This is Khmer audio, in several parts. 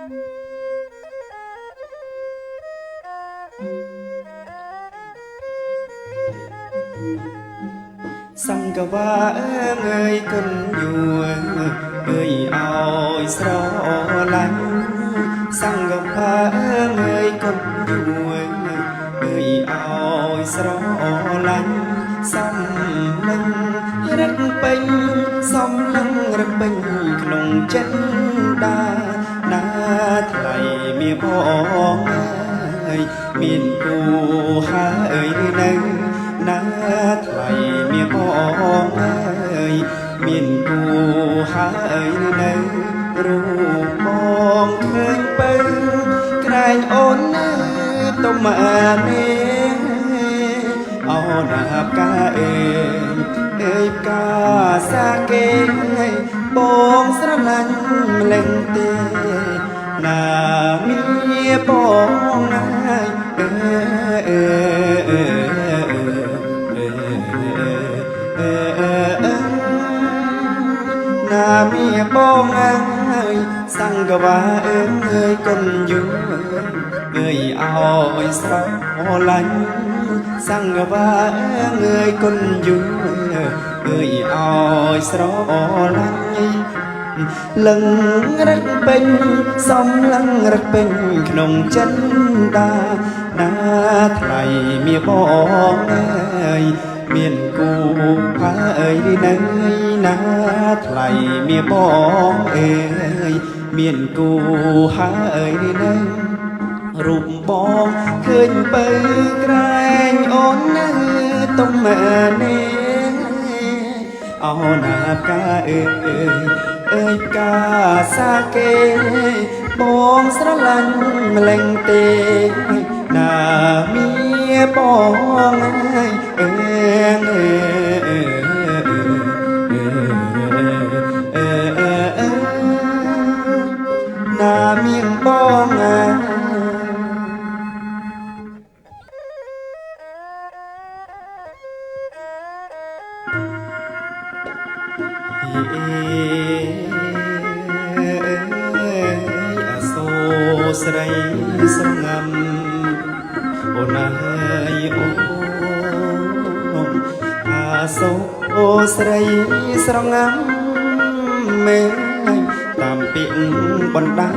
សង្កវាអើយគុណយួរអើយអោយស្រឡាញ់សង្កវាអើយគុណយួរអើយអោយស្រឡាញ់សំឡឹងរឹកពេញសំឡឹងរឹកពេញក្នុងចិត្តដាណាថ្លៃមានបងអើយមានគូហើយនៅណាថ្លៃមានបងអើយមានគូហើយនៅរូបបងឃើញបើក្រែងអូននៅទុំអានេះអូនអាប់កាអេអើយកាសាគេបងស្រឡាញ់ម្លេងទេណាមានបងហើយណាមានបងហើយសង្កវាអើយគុណយូអើយអោយស្រឡាញ់សង្កវាអើយគុណយូអើយអោយស្រឡាញ់លឹងរឹកពេញសំឡឹងរឹកពេញក្នុងចិត្តដាណាថ្លៃមានបងអើយមានគូហើយនៅណាថ្លៃមានបងអើយមានគូហើយនៅរូបបងឃើញបើក្រែងអូននៅទុំនេះអូនណាកាអើយអើយកាសាគេបងស្រឡាញ់ម្លេងទេណាមានបងហើយណាមានបងអាសូស្រីស្រងាំអូនអើយអូនអាសូស្រីស្រងាំមេតាមពាក្យបណ្ដាំ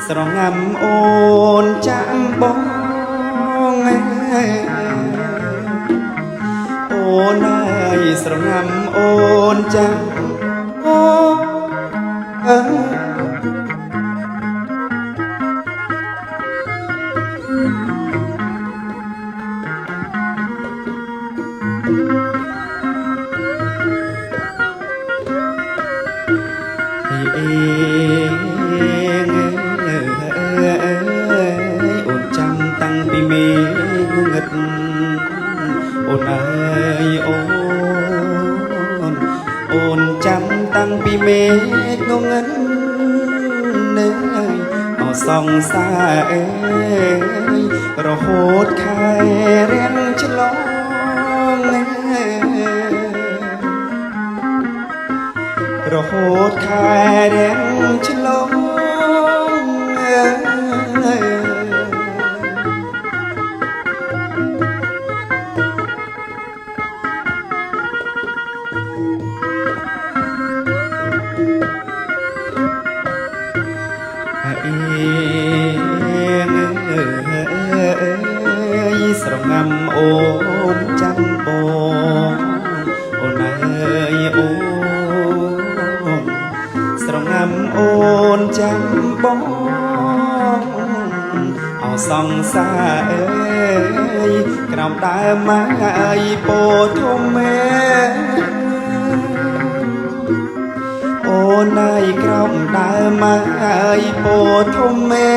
ស្រងាំអូនចាំបងអូនអើយស្រងាំអូនចាំអូអូនចាំតាំងពីមេងងឹតអូនអើយអូនចាំតាំងពីមេឃងងឹតនៅអសងសាររហូតខែរៀងឆ្លងរហូតខែរៀងឆ្លងស្រងាំអូនចាំបងអូនអើយអូនស្រងាំអូនចាំបងអោសង្សារអើយក្រោមដើមម៉ាអើយពោធំមេអូនអើយក្រោមដើមម៉ាអើយពោធំមេ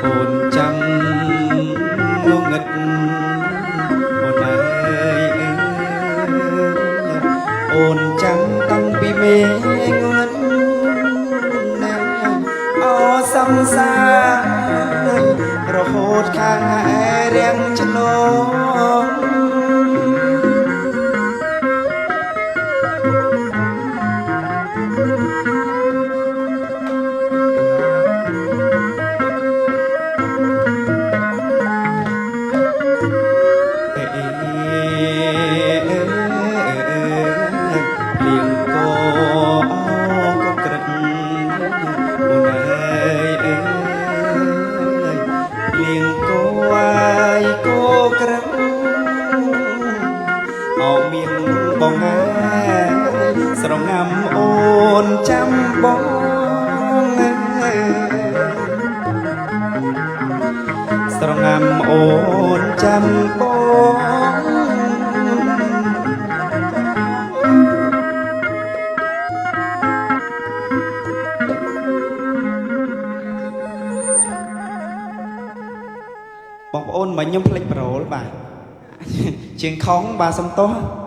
អូនចាំងងឹតអូនអើយអូនចាំតាំងពី មេងួនណាអសំសារហូតខាងរៀងឆ្លងបងស្រងាំអូនចាំបងស្រងាំអូនចាំបងបងប្អូនមកខ្ញុំភ្លេចប្រូលបាទជាងខំបាទសំទោស